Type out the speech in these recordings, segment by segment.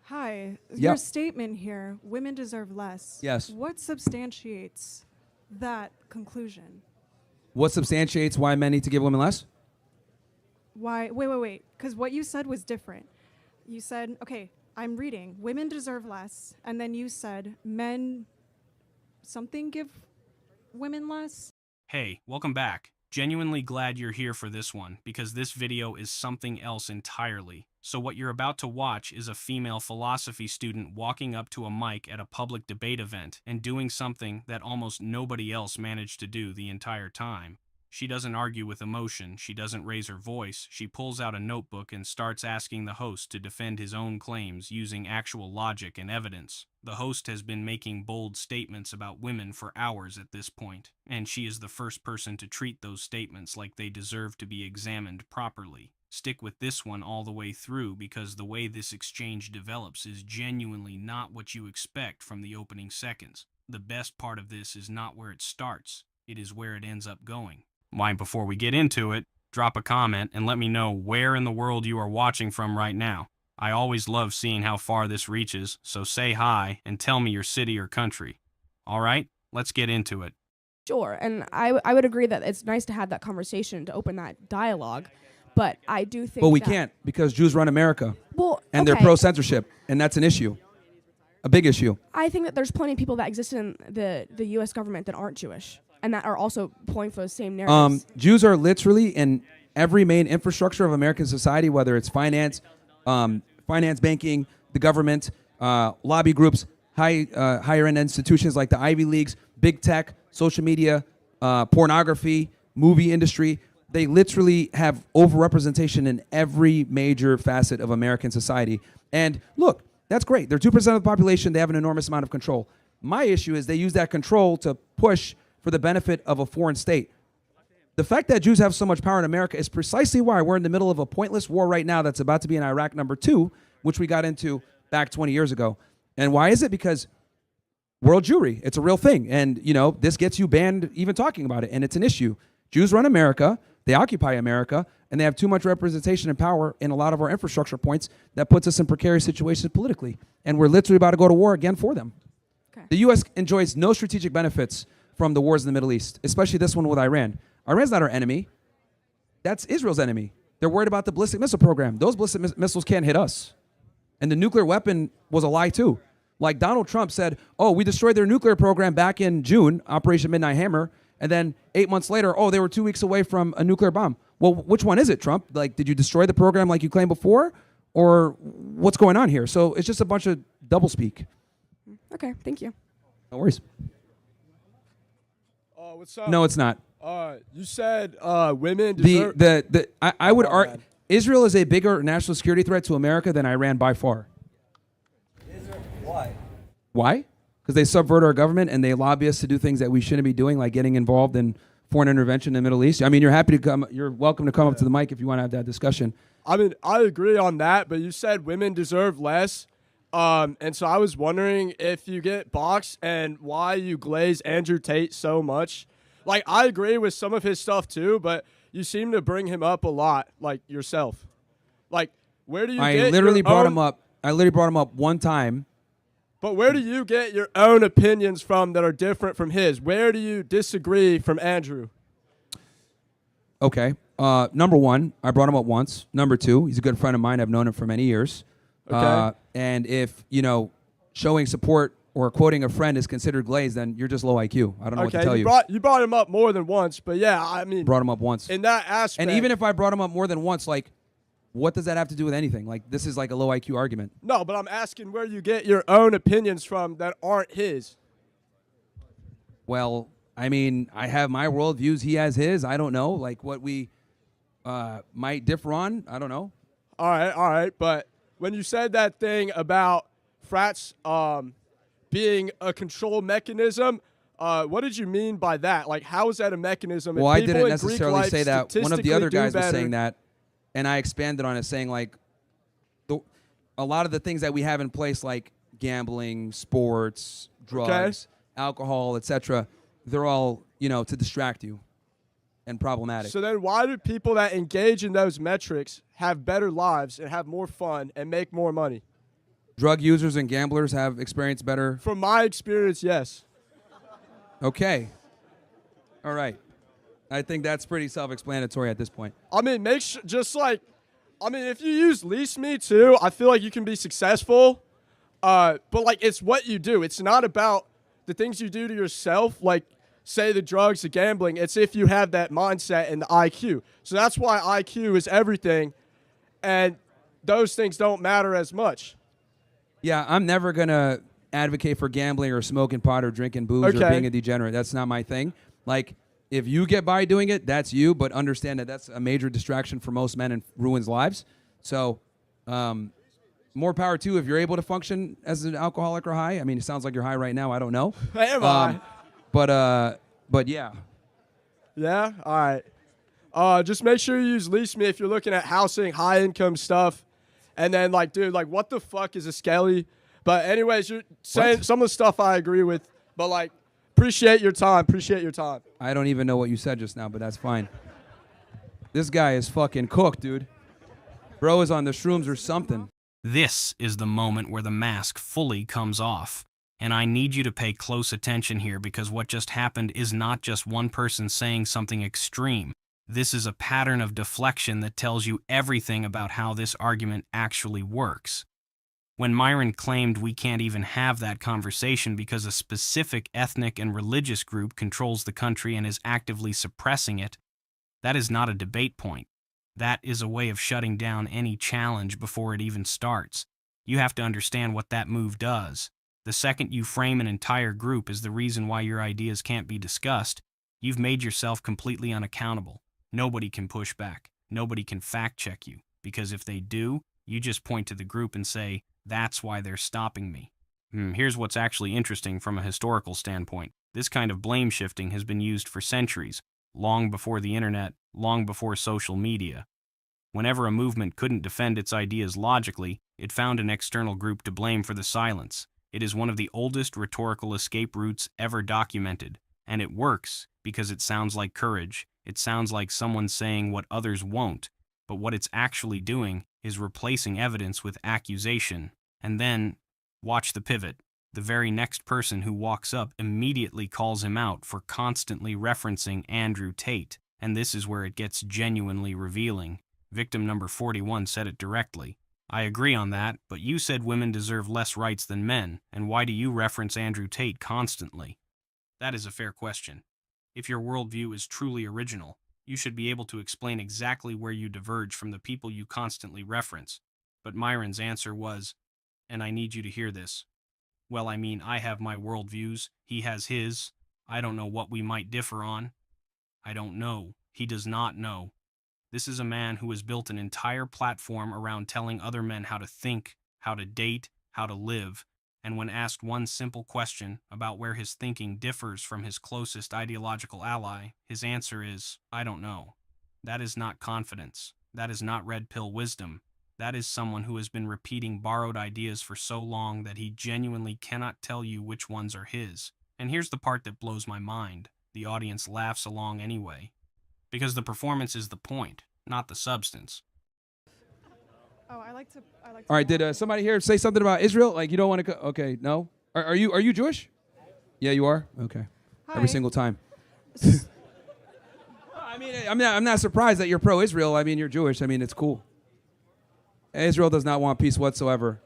Hi. Yep. Your statement here, women deserve less. Yes. What substantiates that conclusion? What substantiates why men need to give women less? Why? Wait. Because what you said was different. You said, okay, I'm reading, women deserve less. And then you said, men something give women less. Hey, welcome back. Genuinely glad you're here for this one, because this video is something else entirely. So what you're about to watch is a female philosophy student walking up to a mic at a public debate event and doing something that almost nobody else managed to do the entire time. She doesn't argue with emotion, she doesn't raise her voice, she pulls out a notebook and starts asking the host to defend his own claims using actual logic and evidence. The host has been making bold statements about women for hours at this point, and she is the first person to treat those statements like they deserve to be examined properly. Stick with this one all the way through, because the way this exchange develops is genuinely not what you expect from the opening seconds. The best part of this is not where it starts, it is where it ends up going. Why, before we get into it, drop a comment and let me know where in the world you are watching from right now. I always love seeing how far this reaches, so say hi and tell me your city or country. All right, let's get into it. Sure, and I would agree that it's nice to have that conversation to open that dialogue, but I do think But we that can't, because Jews run America. Well, and they're okay. pro-censorship, and that's an issue. A big issue. I think that there's plenty of people that exist in the U.S. government that aren't Jewish, and that are also pulling for the same narratives. Jews are literally in every main infrastructure of American society, whether it's finance, banking, the government, lobby groups, higher end institutions like the Ivy Leagues, big tech, social media, pornography, movie industry. They literally have overrepresentation in every major facet of American society. And look, that's great. They're 2% of the population. They have an enormous amount of control. My issue is they use that control to push for the benefit of a foreign state. The fact that Jews have so much power in America is precisely why we're in the middle of a pointless war right now that's about to be in Iraq #2, which we got into back 20 years ago. And why is it? Because world Jewry, it's a real thing. And, this gets you banned even talking about it, and it's an issue. Jews run America, they occupy America, and they have too much representation and power in a lot of our infrastructure points that puts us in precarious situations politically. And we're literally about to go to war again for them. Okay. The U.S. enjoys no strategic benefits from the wars in the Middle East, especially this one with Iran. Iran's not our enemy. That's Israel's enemy. They're worried about the ballistic missile program. Those ballistic missiles can't hit us. And the nuclear weapon was a lie too. Like Donald Trump said, oh, we destroyed their nuclear program back in June, Operation Midnight Hammer, and then 8 months later, oh, they were 2 weeks away from a nuclear bomb. Well, which one is it, Trump? Like, did you destroy the program like you claimed before? Or what's going on here? So it's just a bunch of doublespeak. Okay, thank you. No worries. What's up? No, it's not. You said women deserve... I would argue Israel is a bigger national security threat to America than Iran by far. Why? Why? Because they subvert our government and they lobby us to do things that we shouldn't be doing, like getting involved in foreign intervention in the Middle East. I mean, you're welcome to come up to the mic if you want to have that discussion. I mean, I agree on that, but you said women deserve less. And so I was wondering if you get boxed and why you glaze Andrew Tate so much. Like, I agree with some of his stuff too, but you seem to bring him up a lot, like yourself. Like, where do you I get literally your brought own, him up. I literally brought him up one time. But where do you get your own opinions from that are different from his? Where do you disagree from Andrew? Okay. Number one, I brought him up once. Number two, he's a good friend of mine. I've known him for many years. Okay. And if, showing support or quoting a friend is considered glazed, then you're just low IQ. I don't know what to tell you. You brought him up more than once, but yeah, I mean. Brought him up once. In that aspect. And even if I brought him up more than once, like, what does that have to do with anything? Like, this is like a low IQ argument. No, but I'm asking where you get your own opinions from that aren't his. Well, I mean, I have my worldviews. He has his. I don't know. Like, what we might differ on, I don't know. All right. But when you said that thing about frats being a control mechanism, what did you mean by that? Like, how is that a mechanism? Well, I didn't necessarily say that. One of the other guys was saying that, and I expanded on it, saying, like, a lot of the things that we have in place, like gambling, sports, drugs, alcohol, etc., they're all, to distract you and problematic. So then why do people that engage in those metrics have better lives and have more fun and make more money? Drug users and gamblers have experienced better. From my experience, yes. Okay. All right. I think that's pretty self-explanatory at this point. I mean, make sure, if you use lease me too, I feel like you can be successful. But like, it's what you do. It's not about the things you do to yourself, like say the drugs, the gambling. It's if you have that mindset and the IQ. So that's why IQ is everything, and those things don't matter as much. Yeah, I'm never going to advocate for gambling or smoking pot or drinking booze or being a degenerate. That's not my thing. Like, if you get by doing it, that's you, but understand that that's a major distraction for most men and ruins lives. So, more power to you if you're able to function as an alcoholic or high. I mean, it sounds like you're high right now. I don't know. Am I? But yeah. Yeah? All right. Just make sure you use lease me if you're looking at housing, high income stuff. And then, like, dude, like, what the fuck is a skelly? But anyways, you're saying some of the stuff I agree with. But, like, appreciate your time. I don't even know what you said just now, but that's fine. This guy is fucking cooked, dude. Bro is on the shrooms or something. This is the moment where the mask fully comes off. And I need you to pay close attention here because what just happened is not just one person saying something extreme. This is a pattern of deflection that tells you everything about how this argument actually works. When Myron claimed we can't even have that conversation because a specific ethnic and religious group controls the country and is actively suppressing it, that is not a debate point. That is a way of shutting down any challenge before it even starts. You have to understand what that move does. The second you frame an entire group as the reason why your ideas can't be discussed, you've made yourself completely unaccountable. Nobody can push back. Nobody can fact-check you, because if they do, you just point to the group and say, that's why they're stopping me. Here's what's actually interesting from a historical standpoint. This kind of blame shifting has been used for centuries, long before the internet, long before social media. Whenever a movement couldn't defend its ideas logically, it found an external group to blame for the silence. It is one of the oldest rhetorical escape routes ever documented, and it works because it sounds like courage. It sounds like someone saying what others won't, but what it's actually doing is replacing evidence with accusation. And then, watch the pivot. The very next person who walks up immediately calls him out for constantly referencing Andrew Tate, and this is where it gets genuinely revealing. Victim number 41 said it directly. I agree on that, but you said women deserve less rights than men, and why do you reference Andrew Tate constantly? That is a fair question. If your worldview is truly original, you should be able to explain exactly where you diverge from the people you constantly reference. But Myron's answer was, and I need you to hear this. Well, I mean, I have my worldviews, he has his. I don't know what we might differ on. I don't know. He does not know. This is a man who has built an entire platform around telling other men how to think, how to date, how to live, and when asked one simple question about where his thinking differs from his closest ideological ally, his answer is, I don't know. That is not confidence. That is not red pill wisdom. That is someone who has been repeating borrowed ideas for so long that he genuinely cannot tell you which ones are his. And here's the part that blows my mind. The audience laughs along anyway. Because the performance is the point, not the substance. Oh, I like to. All right, did somebody here say something about Israel? Like, you don't want to go? Okay, no. Are you Jewish? Yeah, you are. Okay. Hi. Every single time. I mean, I'm not surprised that you're pro-Israel. I mean, you're Jewish. I mean, it's cool. Israel does not want peace whatsoever.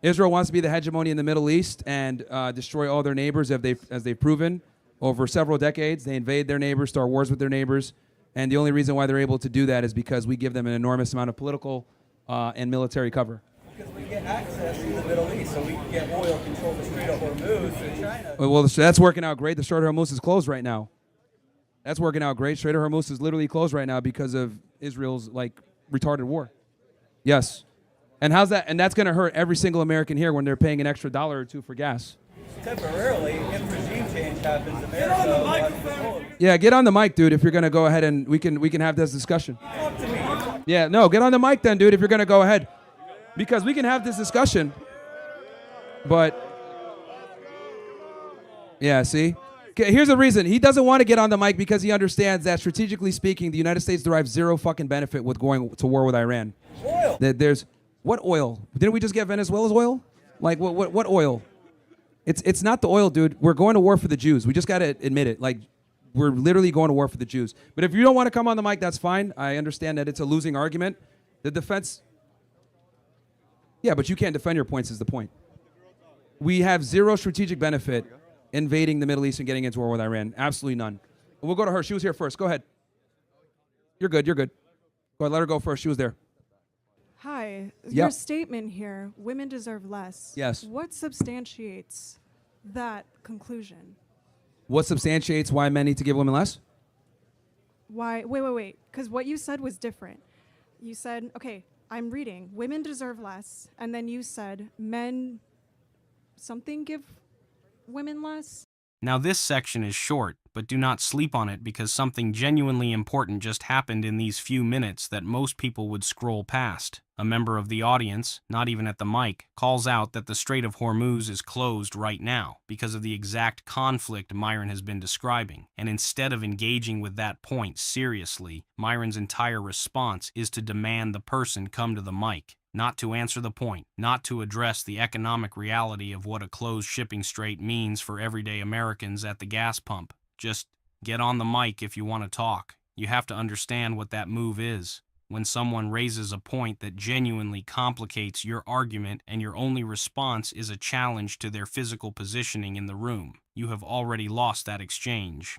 Israel wants to be the hegemony in the Middle East and destroy all their neighbors, as they've proven over several decades. They invade their neighbors, start wars with their neighbors, and the only reason why they're able to do that is because we give them an enormous amount of political and military cover. Because we get access to the Middle East, so we can get oil, control the Strait of Hormuz to China. Well, so that's working out great. The Strait of Hormuz is closed right now. That's working out great. Strait of Hormuz is literally closed right now because of Israel's retarded war. Yes. And how's that? And that's going to hurt every single American here when they're paying an extra $1 or $2 for gas. Temporarily, if regime change happens, America will have control. Yeah, get on the mic, dude. If you're going to go ahead and we can have this discussion. Talk to me. Yeah, no, get on the mic then, dude. If you're going to go ahead, because we can have this discussion. But yeah, see. Okay, here's the reason. He doesn't want to get on the mic because he understands that strategically speaking, the United States derives zero fucking benefit with going to war with Iran. Oil. There's what oil? Didn't we just get Venezuela's oil? Like what oil? It's not the oil, dude. We're going to war for the Jews. We just got to admit it. Like, we're literally going to war for the Jews. But if you don't want to come on the mic, that's fine. I understand that it's a losing argument. The defense... Yeah, but you can't defend your points is the point. We have zero strategic benefit invading the Middle East and getting into war with Iran. Absolutely none. We'll go to her. She was here first. Go ahead. You're good. You're good. Go ahead. Let her go first. She was there. Hi. Yep. Your statement here, women deserve less. Yes. What substantiates that conclusion? What substantiates why men need to give women less? Why? Wait. Because what you said was different. You said, okay, I'm reading, women deserve less. And then you said, men something give women less. Now this section is short, but do not sleep on it because something genuinely important just happened in these few minutes that most people would scroll past. A member of the audience, not even at the mic, calls out that the Strait of Hormuz is closed right now because of the exact conflict Myron has been describing. And instead of engaging with that point seriously, Myron's entire response is to demand the person come to the mic. Not to answer the point, not to address the economic reality of what a closed shipping strait means for everyday Americans at the gas pump. Just get on the mic if you want to talk. You have to understand what that move is. When someone raises a point that genuinely complicates your argument and your only response is a challenge to their physical positioning in the room, you have already lost that exchange.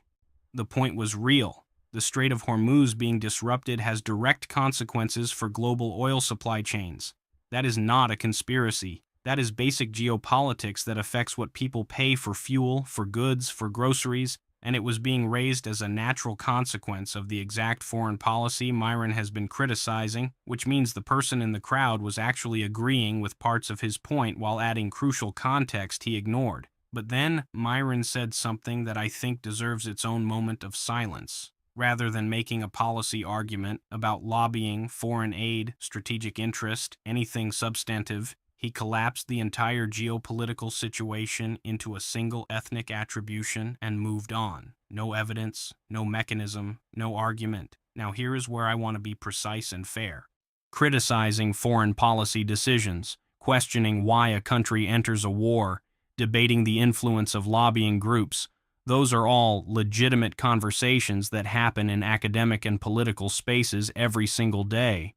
The point was real. The Strait of Hormuz being disrupted has direct consequences for global oil supply chains. That is not a conspiracy. That is basic geopolitics that affects what people pay for fuel, for goods, for groceries, and it was being raised as a natural consequence of the exact foreign policy Myron has been criticizing, which means the person in the crowd was actually agreeing with parts of his point while adding crucial context he ignored. But then Myron said something that I think deserves its own moment of silence. Rather than making a policy argument about lobbying, foreign aid, strategic interest, anything substantive, he collapsed the entire geopolitical situation into a single ethnic attribution and moved on. No evidence, no mechanism, no argument. Now here is where I want to be precise and fair. Criticizing foreign policy decisions, questioning why a country enters a war, debating the influence of lobbying groups, those are all legitimate conversations that happen in academic and political spaces every single day.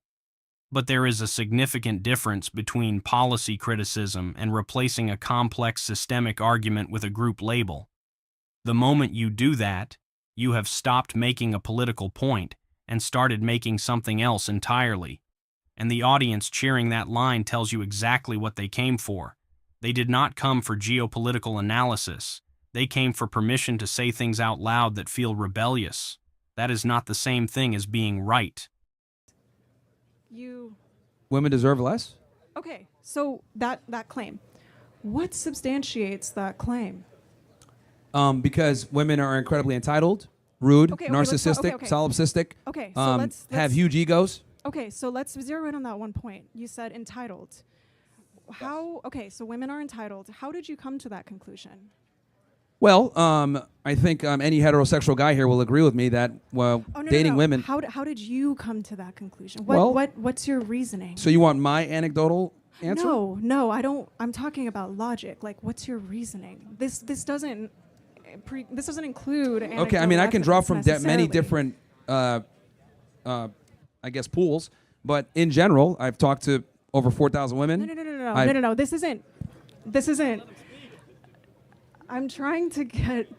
But there is a significant difference between policy criticism and replacing a complex systemic argument with a group label. The moment you do that, you have stopped making a political point and started making something else entirely. And the audience cheering that line tells you exactly what they came for. They did not come for geopolitical analysis. They came for permission to say things out loud that feel rebellious. That is not the same thing as being right. Women deserve less? Okay, so that claim. What substantiates that claim? Because women are incredibly entitled, rude, Okay, narcissistic, solipsistic, Okay, so let's have huge egos. Okay, so let's zero in on that one point. You said entitled. Okay, so women are entitled. How did you come to that conclusion? Well, I think any heterosexual guy here will agree with me that dating women. How did you come to that conclusion? What's your reasoning? So you want my anecdotal answer? No, I don't. I'm talking about logic. Like, what's your reasoning? This doesn't include. Okay, I mean, I can draw from many necessarily. different, I guess, pools. But in general, I've talked to over 4,000 women. No. This isn't. I'm trying to get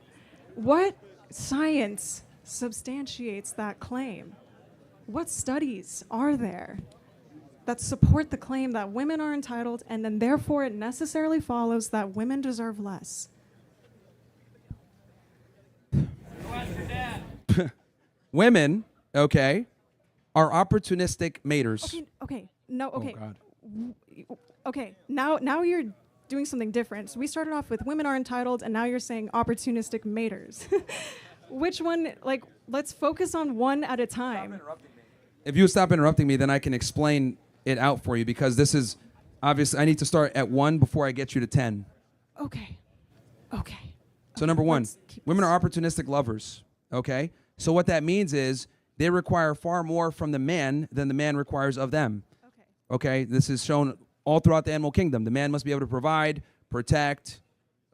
what science substantiates that claim. What studies are there that support the claim that women are entitled, and then therefore it necessarily follows that women deserve less? Women, okay, are opportunistic maters. Okay. No, okay. Oh, God. Okay, now you're doing something different. So we started off with women are entitled, and now you're saying opportunistic maters. Which one, like, let's focus on one at a time. If you stop interrupting me, then I can explain it out for you, because this is, obviously, I need to start at 1 before I get you to 10. Okay. So number 1, let's keep women this. are opportunistic lovers, okay? So what that means is they require far more from the man than the man requires of them. Okay, this is shown all throughout the animal kingdom. The man must be able to provide, protect.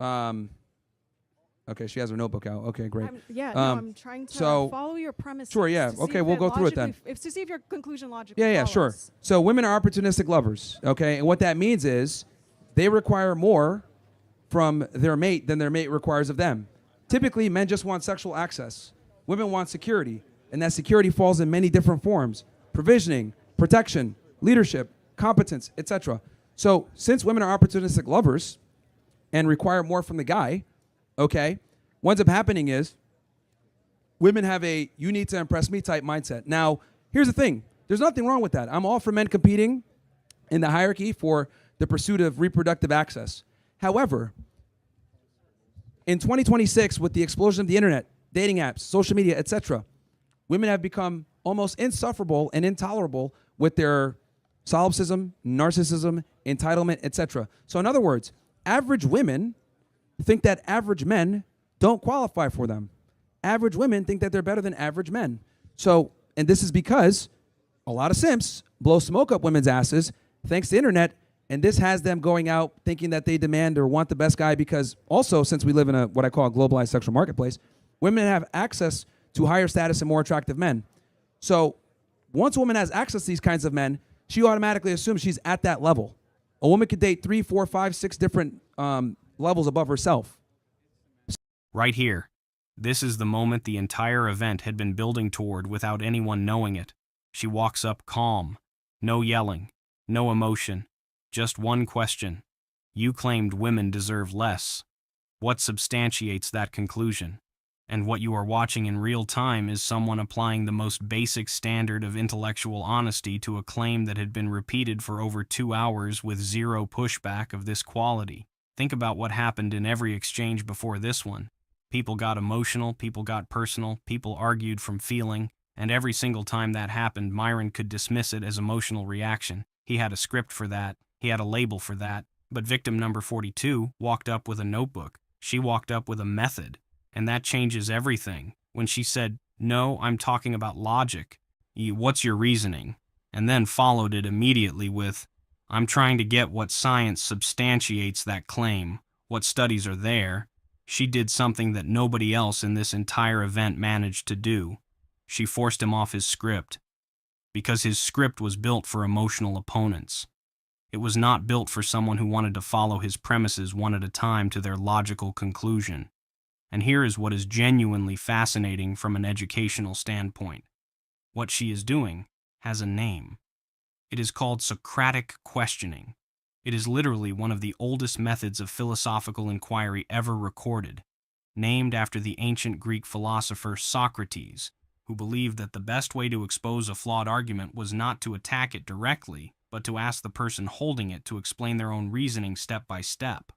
Okay, she has her notebook out. Okay, great. I'm trying to follow your premise. Sure, yeah. Okay, we'll go through it then. To see if your conclusion logically Yeah, follows. sure. So women are opportunistic lovers, okay? And what that means is they require more from their mate than their mate requires of them. Typically, men just want sexual access. Women want security, and that security falls in many different forms: provisioning, protection, leadership, competence, etc. So since women are opportunistic lovers and require more from the guy, okay, what ends up happening is women have a you need to impress me type mindset. Now, here's the thing. There's nothing wrong with that. I'm all for men competing in the hierarchy for the pursuit of reproductive access. However, in 2026, with the explosion of the internet, dating apps, social media, etc., women have become almost insufferable and intolerable with their solipsism, narcissism, entitlement, etc. So in other words, average women think that average men don't qualify for them. Average women think that they're better than average men. So, and this is because a lot of simps blow smoke up women's asses thanks to the internet, and this has them going out thinking that they demand or want the best guy because also, since we live in a what I call a globalized sexual marketplace, women have access to higher status and more attractive men. So once a woman has access to these kinds of men, she automatically assumes she's at that level. A woman could date 3, 4, 5, 6 different levels above herself. Right here. This is the moment the entire event had been building toward without anyone knowing it. She walks up calm. No yelling. No emotion. Just one question. You claimed women deserve less. What substantiates that conclusion? And what you are watching in real time is someone applying the most basic standard of intellectual honesty to a claim that had been repeated for over 2 hours with zero pushback of this quality. Think about what happened in every exchange before this one. People got emotional, people got personal, people argued from feeling, and every single time that happened, Myron could dismiss it as emotional reaction. He had a script for that, he had a label for that, but victim number 42 walked up with a notebook. She walked up with a method. And that changes everything. When she said, "No, I'm talking about logic. What's your reasoning?" And then followed it immediately with, "I'm trying to get what science substantiates that claim, what studies are there." She did something that nobody else in this entire event managed to do. She forced him off his script. Because his script was built for emotional opponents. It was not built for someone who wanted to follow his premises one at a time to their logical conclusion. And here is what is genuinely fascinating from an educational standpoint. What she is doing has a name. It is called Socratic questioning. It is literally one of the oldest methods of philosophical inquiry ever recorded, named after the ancient Greek philosopher Socrates, who believed that the best way to expose a flawed argument was not to attack it directly, but to ask the person holding it to explain their own reasoning step by step.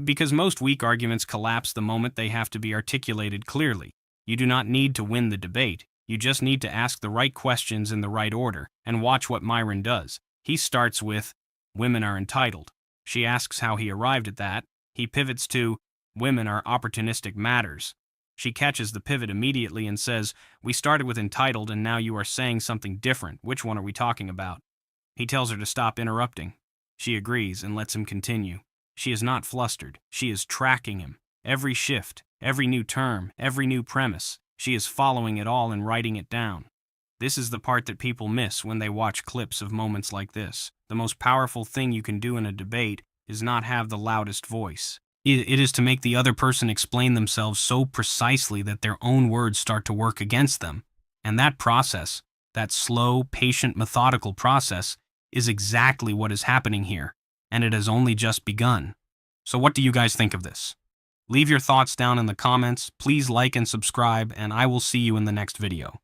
Because most weak arguments collapse the moment they have to be articulated clearly. You do not need to win the debate. You just need to ask the right questions in the right order, and watch what Myron does. He starts with, "Women are entitled." She asks how he arrived at that. He pivots to, "Women are opportunistic matters." She catches the pivot immediately and says, "We started with entitled and now you are saying something different. Which one are we talking about?" He tells her to stop interrupting. She agrees and lets him continue. She is not flustered. She is tracking him. Every shift, every new term, every new premise. She is following it all and writing it down. This is the part that people miss when they watch clips of moments like this. The most powerful thing you can do in a debate is not have the loudest voice. It is to make the other person explain themselves so precisely that their own words start to work against them. And that process, that slow, patient, methodical process, is exactly what is happening here. And it has only just begun. So what do you guys think of this? Leave your thoughts down in the comments, please like and subscribe, and I will see you in the next video.